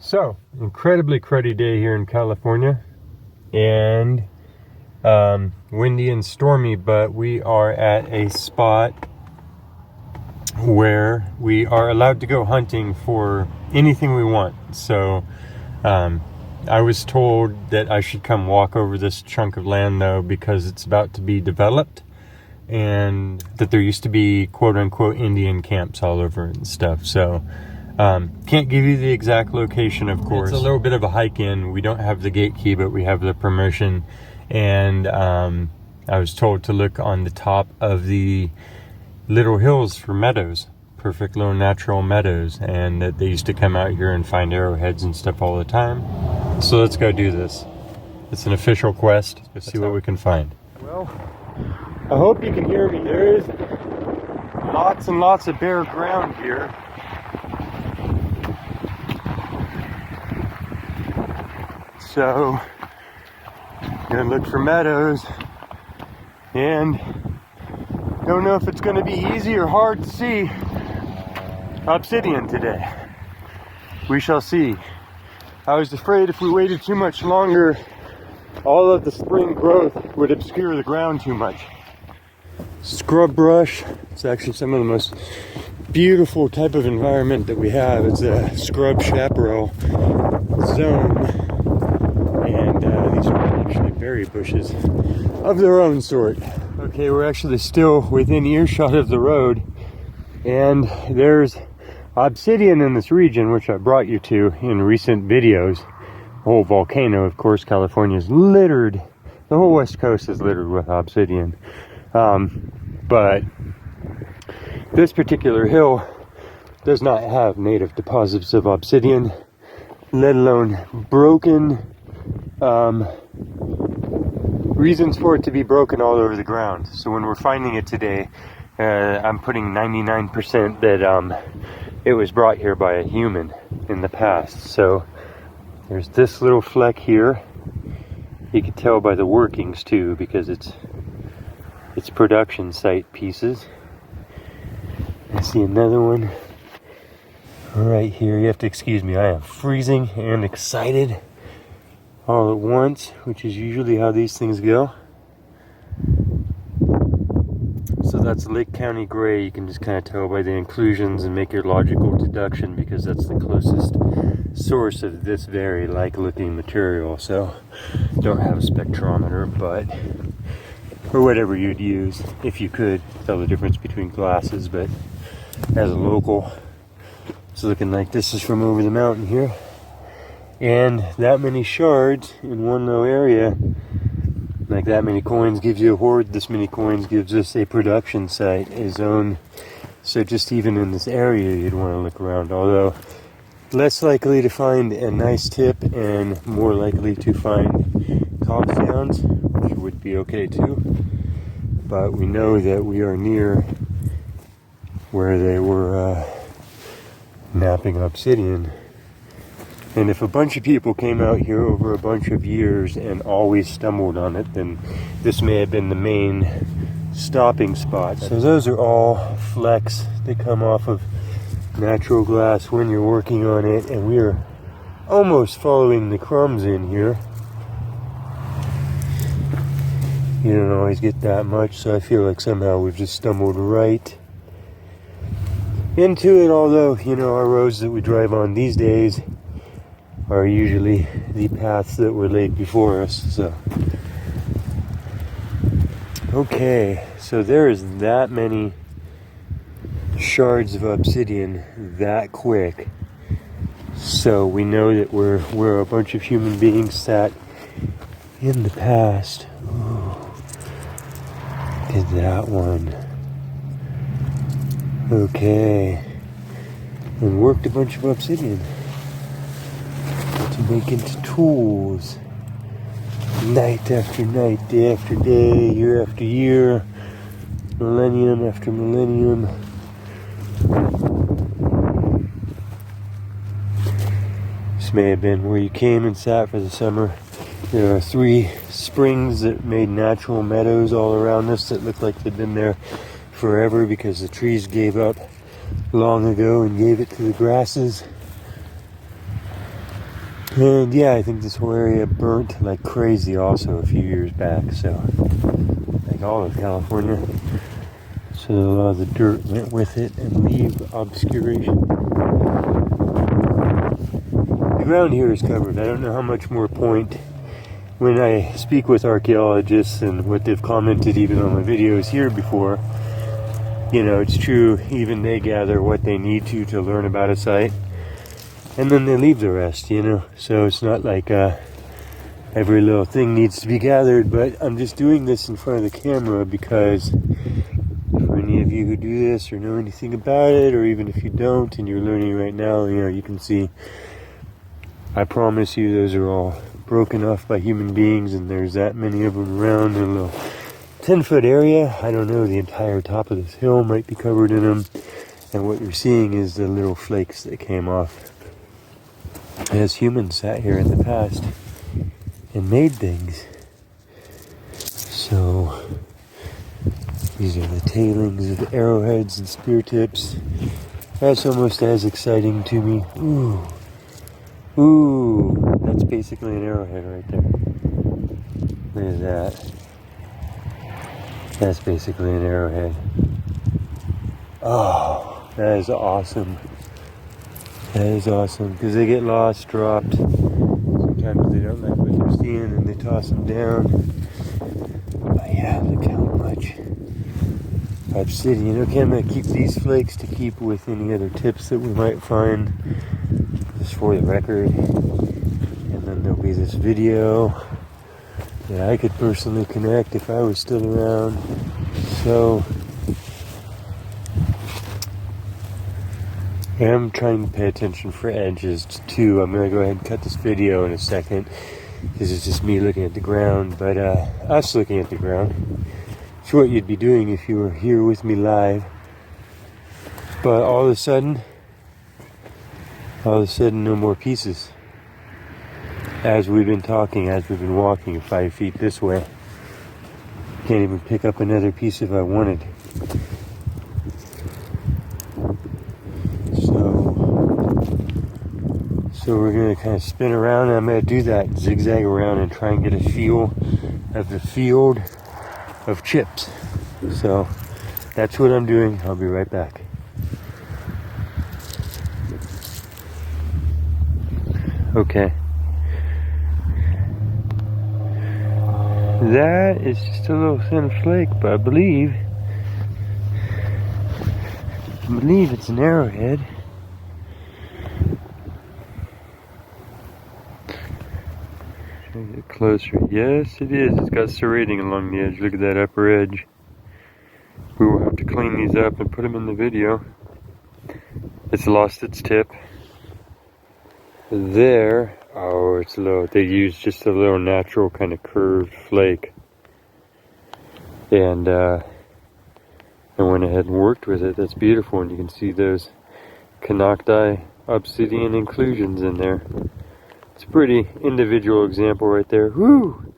So, incredibly cruddy day here in California, and windy and stormy, but we are at a spot where we are allowed to go hunting for anything we want. So, I was told that I should come walk over this chunk of land though, because it's about to be developed, and that there used to be quote-unquote Indian camps all over it and stuff. So can't give you the exact location, of course. It's a little bit of a hike in. We don't have the gate key, but we have the permission. And I was told to look on the top of the little hills for meadows, perfect little natural meadows, and that they used to come out here and find arrowheads and stuff all the time. So let's go do this. It's an official quest. Let's see what we can find. Well, I hope you can hear me. There is lots and lots of bare ground here. So, gonna look for meadows, and don't know if it's gonna be easy or hard to see obsidian today. We shall see. I was afraid if we waited too much longer, all of the spring growth would obscure the ground too much. Scrub brush, it's actually some of the most beautiful type of environment that we have. It's a scrub chaparral zone. And these are actually berry bushes of their own sort. Okay, we're actually still within earshot of the road, and there's obsidian in this region, which I brought you to in recent videos. The whole volcano, of course. California is littered, the whole west coast is littered with obsidian. But this particular hill does not have native deposits of obsidian, let alone broken reasons for it to be broken all over the ground. So when we're finding it today, I'm putting 99% that it was brought here by a human in the past. So there's this little fleck here. You can tell by the workings too, because it's production site pieces. I see another one right here. You have to excuse me, I am freezing and excited all at once, which is usually how these things go. So that's Lake County gray. You can just kind of tell by the inclusions and make your logical deduction, because that's the closest source of this very like looking material. So don't have a spectrometer, but or whatever you'd use if you could tell the difference between glasses. But as a local, it's looking like this is from over the mountain here. And that many shards in one little area, like that many coins gives you a hoard, this many coins gives us a production site, a zone. So just even in this area, you'd want to look around. Although less likely to find a nice tip and more likely to find cobstones, which would be okay too. But we know that we are near where they were napping obsidian. And if a bunch of people came out here over a bunch of years and always stumbled on it, then this may have been the main stopping spot. So those are all flecks that come off of natural glass when you're working on it, and we are almost following the crumbs in here. You don't always get that much, so I feel like somehow we've just stumbled right into it, although, you know, our roads that we drive on these days are usually the paths that were laid before us. So okay, so there is that many shards of obsidian that quick. So we know that where a bunch of human beings sat in the past. Ooh, look at that one. Okay, and worked a bunch of obsidian to make into tools, night after night, day after day, year after year, millennium after millennium. This may have been where you came and sat for the summer. There are 3 springs that made natural meadows all around us that look like they've been there forever, because the trees gave up long ago and gave it to the grasses. And yeah, I think this whole area burnt like crazy also a few years back, so like all of California. So a lot of the dirt went with it and leave obscuration. The ground here is covered. I don't know how much more point when I speak with archaeologists and what they've commented even on my videos here before. You know, it's true, even they gather what they need to learn about a site. And then they leave the rest, you know. So it's not like every little thing needs to be gathered, but I'm just doing this in front of the camera because for any of you who do this or know anything about it, or even if you don't and you're learning right now, you know, you can see, I promise you those are all broken off by human beings, and there's that many of them around in a little 10-foot area. I don't know, the entire top of this hill might be covered in them, and what you're seeing is the little flakes that came off as humans sat here in the past and made things. So these are the tailings of arrowheads and spear tips. That's almost as exciting to me. Ooh, that's basically an arrowhead right there. Look at that. That's basically an arrowhead. Oh, that is awesome. That is awesome, because they get lost, dropped. Sometimes they don't like what they're seeing and they toss them down. But yeah, look how much obsidian. Okay, I'm going to keep these flakes to keep with any other tips that we might find, just for the record. And then there'll be this video that I could personally connect if I was still around. So I'm trying to pay attention for edges too. I'm going to go ahead and cut this video in a second. This is just me looking at the ground, but us looking at the ground. It's what you'd be doing if you were here with me live. But all of a sudden, no more pieces. As we've been talking, as we've been walking 5 feet this way. Can't even pick up another piece if I wanted. So we're going to kind of spin around, and I'm going to do that, zigzag around and try and get a feel of the field of chips. So that's what I'm doing. I'll be right back. Okay. That is just a little thin flake, but I believe it's an arrowhead. Get closer. Yes, it is. It's got serrating along the edge. Look at that upper edge. We will have to clean these up and put them in the video. It's lost its tip. There. Oh, it's low. They used just a little natural kind of curved flake. And I went ahead and worked with it. That's beautiful. And you can see those canocti obsidian inclusions in there. It's a pretty individual example right there. Whoo!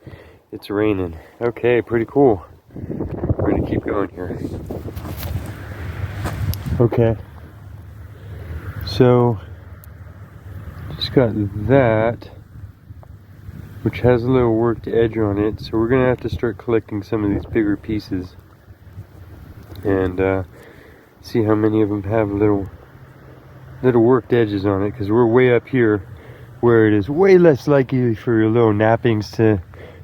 It's raining. Okay, pretty cool. We're gonna keep going here. Okay. So, just got that, which has a little worked edge on it. So we're gonna have to start collecting some of these bigger pieces and see how many of them have little worked edges on it, because we're way up here, where it is way less likely for your little nappings to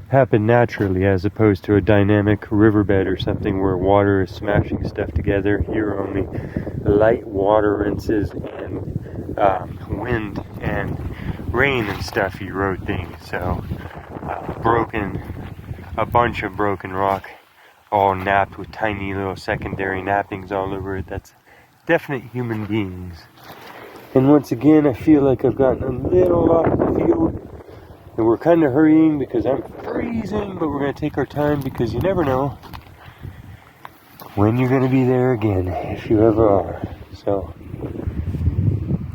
happen naturally, as opposed to a dynamic riverbed or something where water is smashing stuff together. Here are only light water rinses and wind and rain and stuff erode things. So a bunch of broken rock, all napped with tiny little secondary nappings all over it. That's definite human beings. And once again, I feel like I've gotten a little off the field, and we're kind of hurrying because I'm freezing, but we're going to take our time because you never know when you're going to be there again, if you ever are. So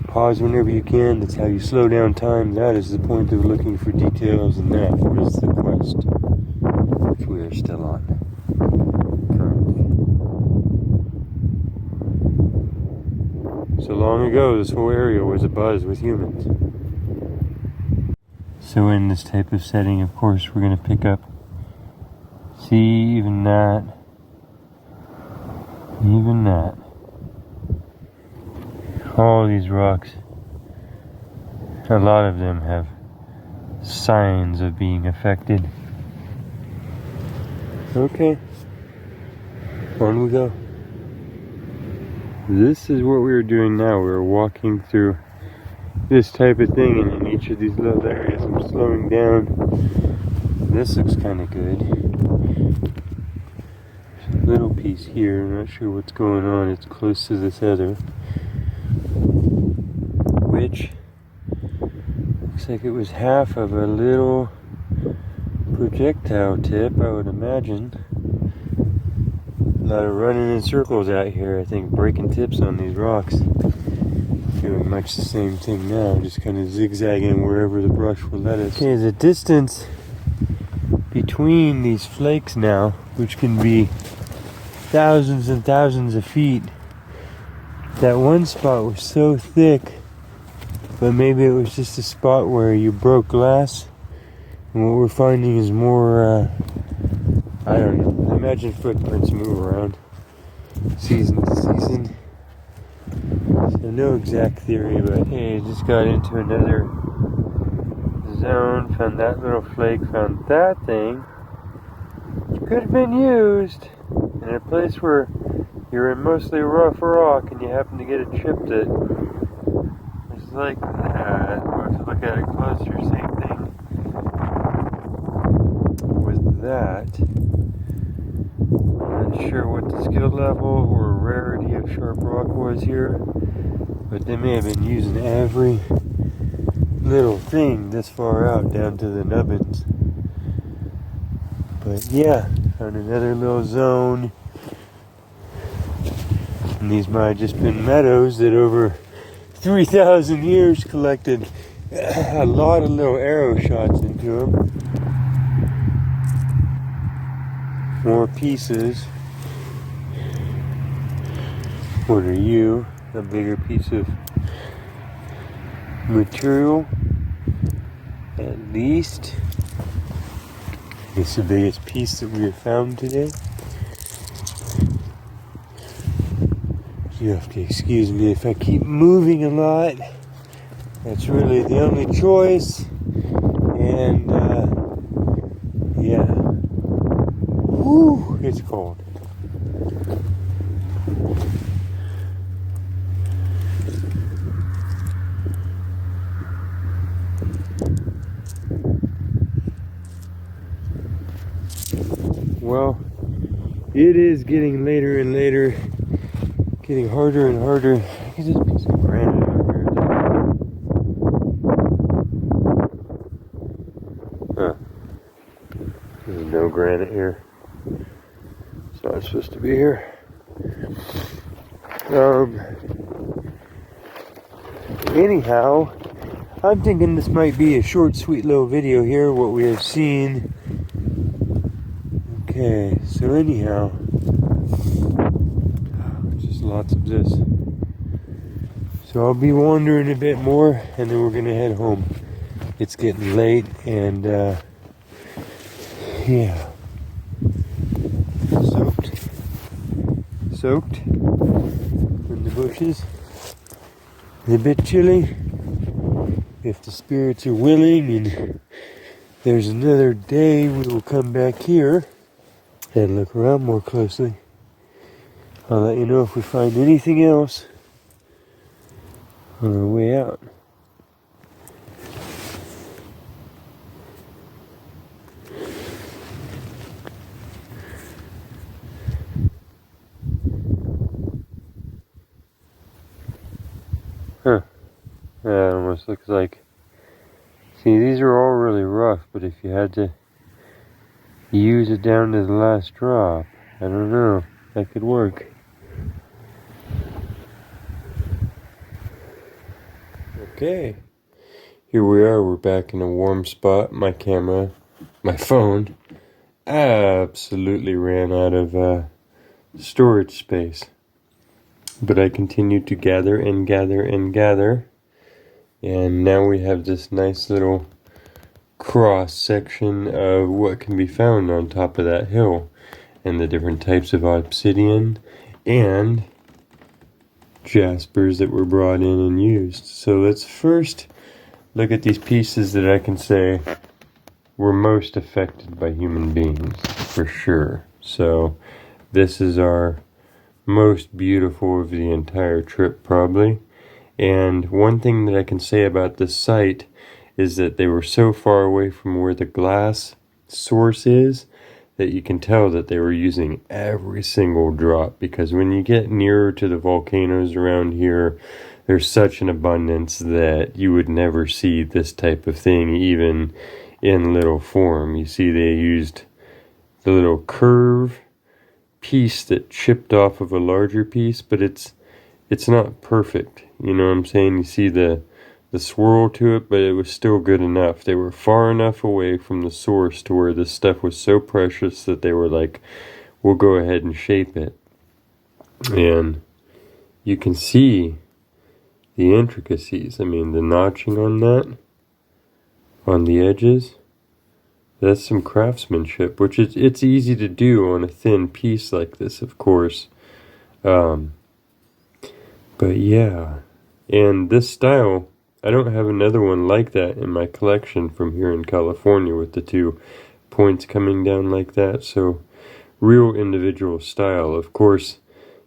pause whenever you can. That's how you slow down time. That is the point of looking for details, and that is the quest, which we are still on currently. So long ago, this whole area was abuzz with humans. So in this type of setting, of course, we're going to pick up, see, even that, all these rocks, a lot of them have signs of being affected. Okay, on we go. This is what we were doing now. We were walking through this type of thing, and in each of these little areas I'm slowing down. This looks kind of good. There's a little piece here, I'm not sure what's going on. It's close to this other, which looks like it was half of a little projectile tip, I would imagine. A lot of running in circles out here, I think, breaking tips on these rocks. Doing much the same thing now, just kind of zigzagging wherever the brush will let us. Okay, the distance between these flakes now, which can be thousands and thousands of feet. That one spot was so thick, but maybe it was just a spot where you broke glass. And what we're finding is more, I don't know, I imagine footprints move around season to season. So no exact theory, but hey, just got into another zone, found that little flake, found that thing. Could have been used in a place where you're in mostly rough rock and you happen to get a chip that is like that. Or if you look at it closer, same thing with that. I'm not sure what the skill level or rarity of sharp rock was here, but they may have been using every little thing this far out down to the nubbins. But yeah, found another little zone. And these might have just been meadows that over 3,000 years collected a lot of little arrow shots into them. More pieces. What are you? A bigger piece of material, at least. It's the biggest piece that we have found today. You have to excuse me if I keep moving a lot. That's really the only choice. And yeah. Whew, it's cold. Well, it is getting later and later, getting harder and harder. I can just put some granite out here. Huh. There's no granite here. It's not supposed to be here. Anyhow, I'm thinking this might be a short, sweet little video here, what we have seen. Okay, so anyhow, just lots of this. So I'll be wandering a bit more, and then we're gonna head home. It's getting late, and yeah, soaked in the bushes. It's a bit chilly. If the spirits are willing, and there's another day, we will come back here and look around more closely. I'll let you know if we find anything else on our way out. Huh. Yeah, it almost looks like... See, these are all really rough, but if you had to use it down to the last drop, I don't know, that could work. Okay, here we are, we're back in a warm spot. My camera, my phone, absolutely ran out of storage space. But I continued to gather and gather and gather. And now we have this nice little cross section of what can be found on top of that hill and the different types of obsidian and jaspers that were brought in and used. So let's first look at these pieces that I can say were most affected by human beings, for sure. So this is our most beautiful of the entire trip, probably. And one thing that I can say about this site is that they were so far away from where the glass source is that you can tell that they were using every single drop, because when you get nearer to the volcanoes around here, there's such an abundance that you would never see this type of thing even in little form. You see they used the little curve piece that chipped off of a larger piece, but it's not perfect. You know what I'm saying? You see the swirl to it, but it was still good enough. They were far enough away from the source to where this stuff was so precious that they were like, we'll go ahead and shape it. And you can see the intricacies. I mean, the notching on that, on the edges, that's some craftsmanship, which it's easy to do on a thin piece like this, of course. But yeah, and this style, I don't have another one like that in my collection from here in California with the two points coming down like that. So real individual style. Of course,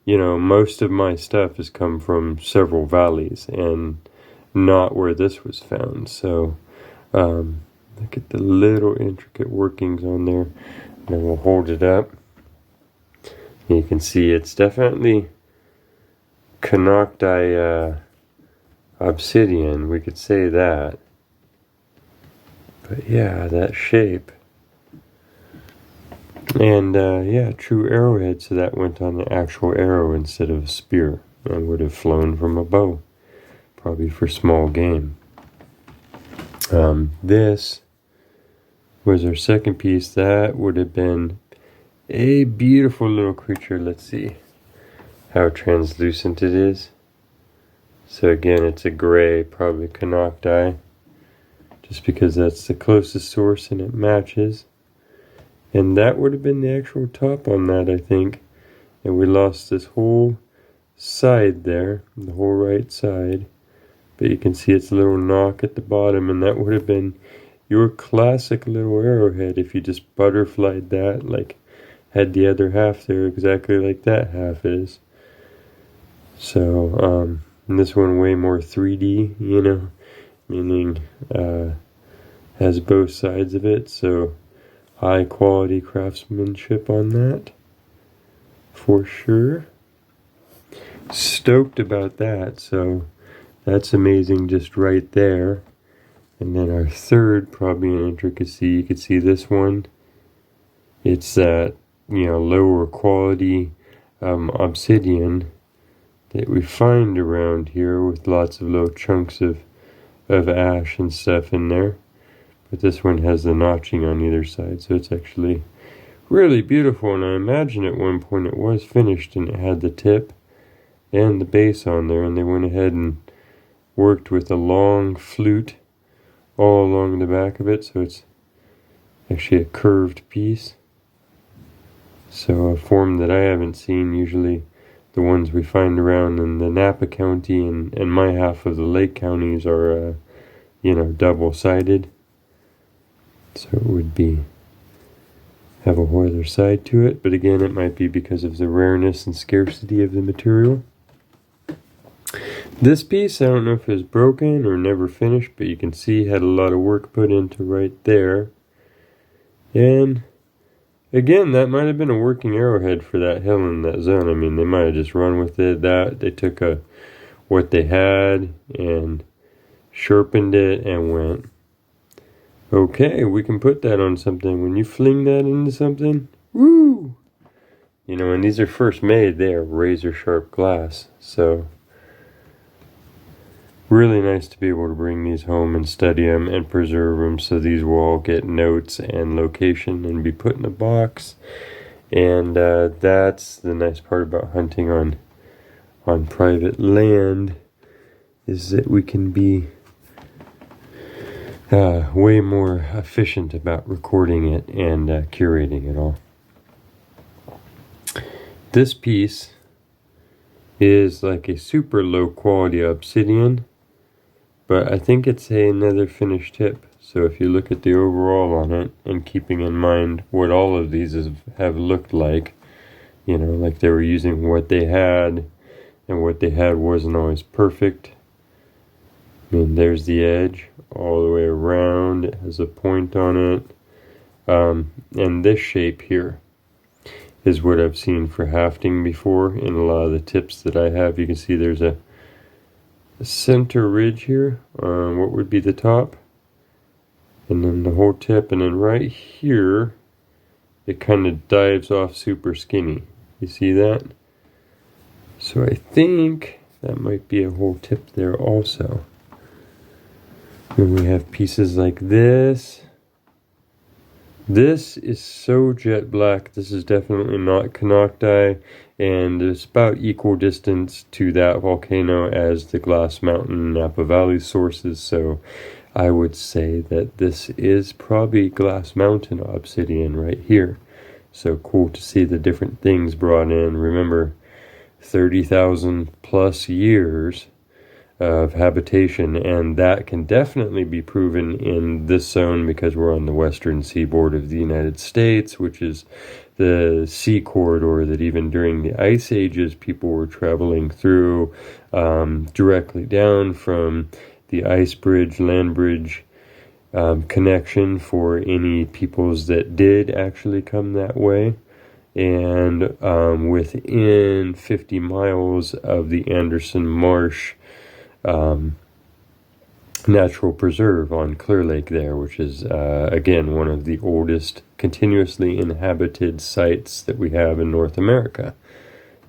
you know, most of my stuff has come from several valleys and not where this was found. So look at the little intricate workings on there. And then we'll hold it up. And you can see it's definitely Canocti obsidian, we could say that. But yeah, that shape. And yeah, true arrowhead, so that went on the actual arrow instead of a spear. And would have flown from a bow, probably for small game. This was our second piece. That would have been a beautiful little creature. Let's see how translucent it is. So again, it's a gray, probably Canocti, just because that's the closest source and it matches. And that would have been the actual top on that, I think. And we lost this whole side there, the whole right side. But you can see its little knock at the bottom, and that would have been your classic little arrowhead if you just butterflied that, like had the other half there exactly like that half is. So, and this one way more 3D, you know, meaning has both sides of it, so high quality craftsmanship on that, for sure. Stoked about that, so that's amazing just right there. And then our third, probably an intricacy, you could see this one. It's that, you know, lower quality obsidian that we find around here with lots of little chunks of ash and stuff in there. But this one has the notching on either side, so it's actually really beautiful. And I imagine at one point it was finished and it had the tip and the base on there, and they went ahead and worked with a long flute all along the back of it, so it's actually a curved piece. So a form that I haven't seen. Usually the ones we find around in the Napa County and my half of the Lake counties are, you know, double-sided. So it would be have a whole other side to it. But again, it might be because of the rareness and scarcity of the material. This piece, I don't know if it was broken or never finished, but you can see had a lot of work put into right there. And again, that might have been a working arrowhead for that hill in that zone. I mean, they might have just run with it. That they took what they had and sharpened it and went, okay, we can put that on something. When you fling that into something, woo! You know, and these are first made, they are razor sharp glass. So really nice to be able to bring these home and study them and preserve them, so these will all get notes and location and be put in a box. And that's the nice part about hunting on private land, is that we can be way more efficient about recording it and curating it all. This piece is like a super low quality obsidian, but I think it's another finished tip. So if you look at the overall on it, and keeping in mind what all of these have looked like, you know, like they were using what they had, and what they had wasn't always perfect. I mean, there's the edge all the way around. It has a point on it. And this shape here is what I've seen for hafting before in a lot of the tips that I have. You can see there's a center ridge here on what would be the top, and then the whole tip, and then right here it kind of dives off super skinny. You see that? So I think that might be a whole tip there also. And we have pieces like this. This is so jet black. This is definitely not canocti, and it's about equal distance to that volcano as the Glass Mountain Napa Valley sources. So I would say that this is probably Glass Mountain obsidian right here. So cool to see the different things brought in. Remember, 30,000 plus years of habitation, and that can definitely be proven in this zone because we're on the western seaboard of the United States, which is the sea corridor that even during the ice ages people were traveling through, directly down from the ice bridge, land bridge connection for any peoples that did actually come that way. And within 50 miles of the Anderson Marsh natural preserve on Clear Lake there, which is again one of the oldest continuously inhabited sites that we have in North America.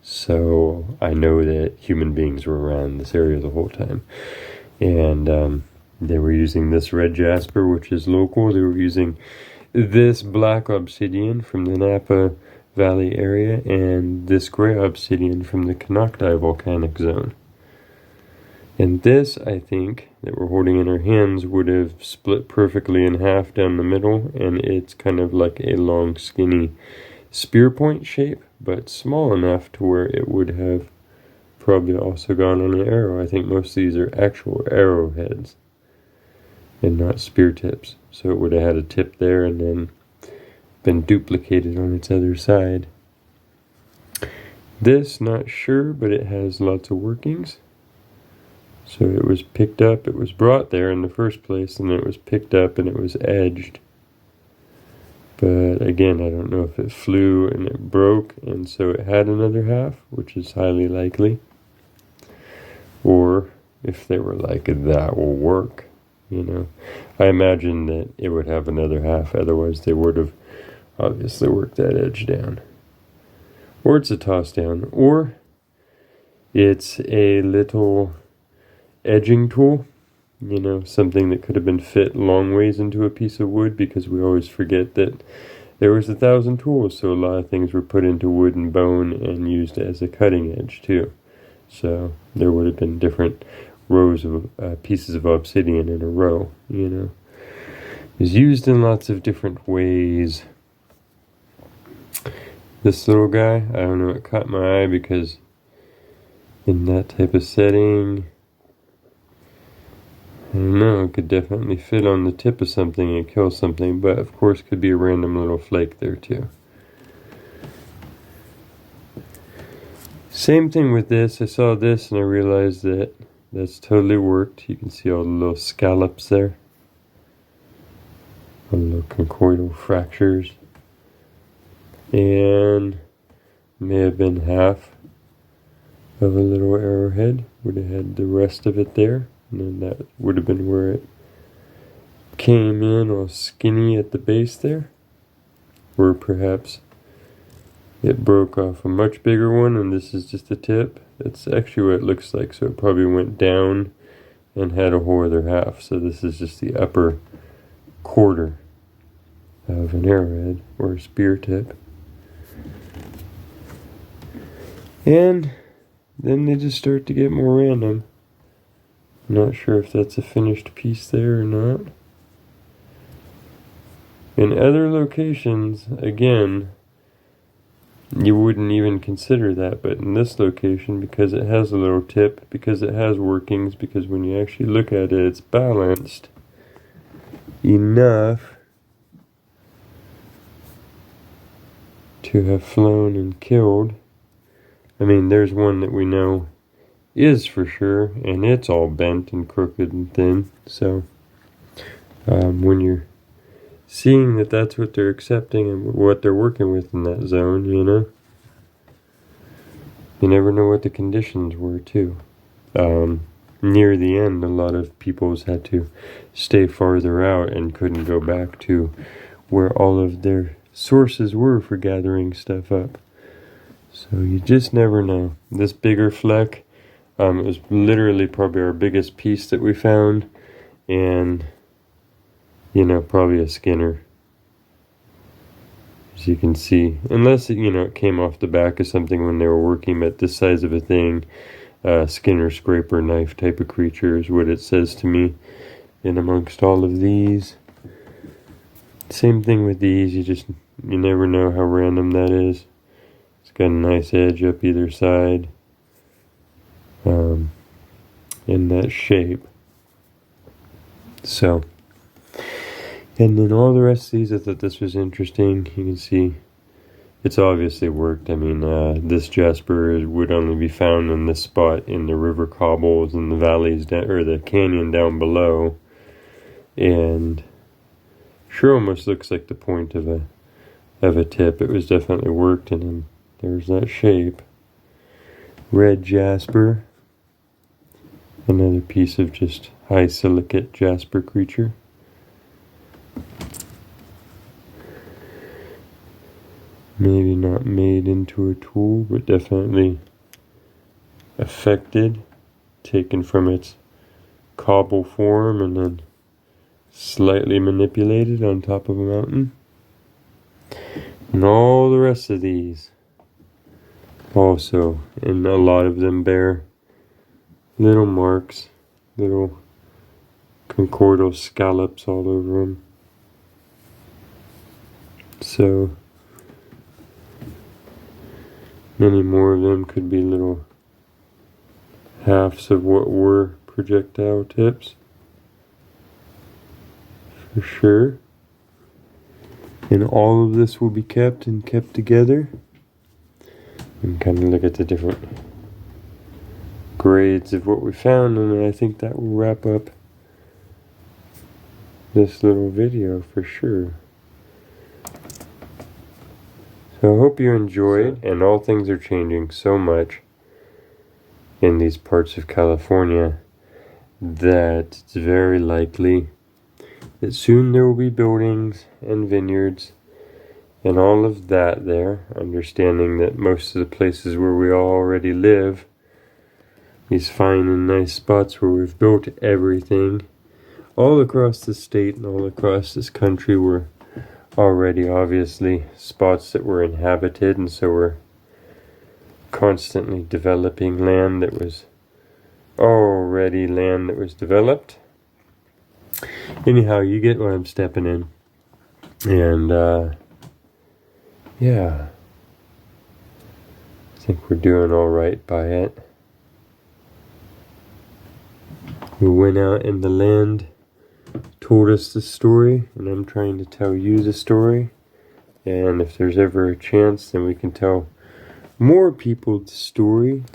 So I know that human beings were around this area the whole time, and they were using this red jasper, which is local. They were using this black obsidian from the Napa Valley area, and this gray obsidian from the Canocti volcanic zone. And this, I think, that we're holding in our hands would have split perfectly in half down the middle, and it's kind of like a long, skinny spear point shape, but small enough to where it would have probably also gone on an arrow. I think most of these are actual arrowheads and not spear tips. So it would have had a tip there and then been duplicated on its other side. This, not sure, but it has lots of workings. So it was picked up, it was brought there in the first place, and it was picked up and it was edged. But again, I don't know if it flew and it broke, and so it had another half, which is highly likely. Or if they were like, that will work, you know. I imagine that it would have another half, otherwise they would have obviously worked that edge down. Or it's a toss down, or it's a little edging tool, you know, something that could have been fit long ways into a piece of wood, because we always forget that there was 1,000 tools, so a lot of things were put into wood and bone and used as a cutting edge too. So there would have been different rows of pieces of obsidian in a row, you know. It was used in lots of different ways. This little guy, I don't know, it caught my eye because in that type of setting, I don't know, it could definitely fit on the tip of something and kill something, but of course could be a random little flake there too. Same thing with this. I saw this and I realized that that's totally worked. You can see all the little scallops there. All the little conchoidal fractures. And may have been half of a little arrowhead. Would have had the rest of it there. And then that would have been where it came in all skinny at the base there. Or perhaps it broke off a much bigger one and this is just the tip. That's actually what it looks like. So it probably went down and had a whole other half. So this is just the upper quarter of an arrowhead or a spear tip. And then they just start to get more random. I'm not sure if that's a finished piece there or not. In other locations, again, you wouldn't even consider that, but in this location, because it has a little tip, because it has workings, because when you actually look at it, it's balanced enough to have flown and killed. I mean, there's one that we know is for sure, and it's all bent and crooked and thin. So when you're seeing that that's what they're accepting and what they're working with in that zone, you know, you never know what the conditions were too. Near the end, a lot of peoples had to stay farther out and couldn't go back to where all of their sources were for gathering stuff up. So you just never know. This bigger fleck, it was literally probably our biggest piece that we found, and you know, probably a skinner, as you can see, unless it came off the back of something when they were working. At this size of a thing, skinner, scraper, knife type of creature is what it says to me. And amongst all of these, same thing with these, you never know how random that is. It's got a nice edge up either side, in that shape. So, and then all the rest of these, I thought this was interesting. You can see it's obviously worked. I mean, this jasper would only be found in this spot in the river cobbles and the valleys down, or the canyon down below, and sure almost looks like the point of a tip. It was definitely worked, and then there's that shape. Red jasper, another piece of just high silicate jasper creature. Maybe not made into a tool, but definitely affected, taken from its cobble form and then slightly manipulated on top of a mountain. And all the rest of these also, and a lot of them bear little marks, little concordal scallops all over them. So many more of them could be little halves of what were projectile tips, for sure. And all of this will be kept together. And kind of look at the different grades of what we found, and I think that will wrap up this little video for sure. So I hope you enjoyed, and all things are changing so much in these parts of California that it's very likely that soon there will be buildings and vineyards and all of that there, understanding that most of the places where we already live, these fine and nice spots where we've built everything, all across the state and all across this country were already obviously spots that were inhabited, and so we're constantly developing land that was already land that was developed. Anyhow, you get what I'm stepping in. And yeah, I think we're doing all right by it. We went out in the land, told us the story, and I'm trying to tell you the story. And if there's ever a chance, then we can tell more people the story.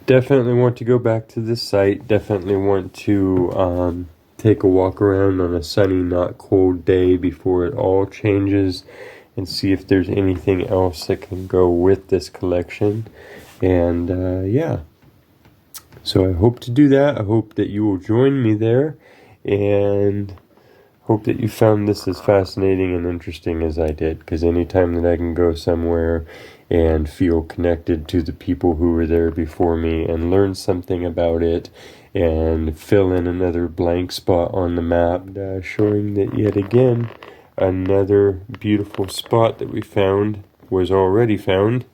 Definitely want to go back to this site. Definitely want to take a walk around on a sunny, not cold day before it all changes, and see if there's anything else that can go with this collection. And yeah, so I hope to do that. I hope that you will join me there, and hope that you found this as fascinating and interesting as I did, because anytime that I can go somewhere and feel connected to the people who were there before me and learn something about it and fill in another blank spot on the map, showing that yet again another beautiful spot that we found was already found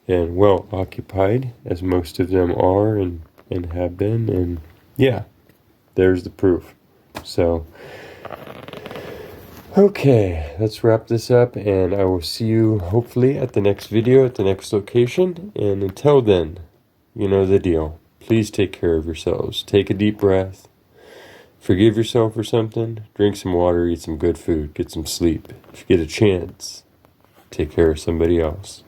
and well occupied, as most of them are and have been. And yeah, there's the proof. So Okay, let's wrap this up, and I will see you hopefully at the next video at the next location. And until then, you know the deal. Please take care of yourselves. Take a deep breath. Forgive yourself for something. Drink some water. Eat some good food. Get some sleep. If you get a chance, take care of somebody else.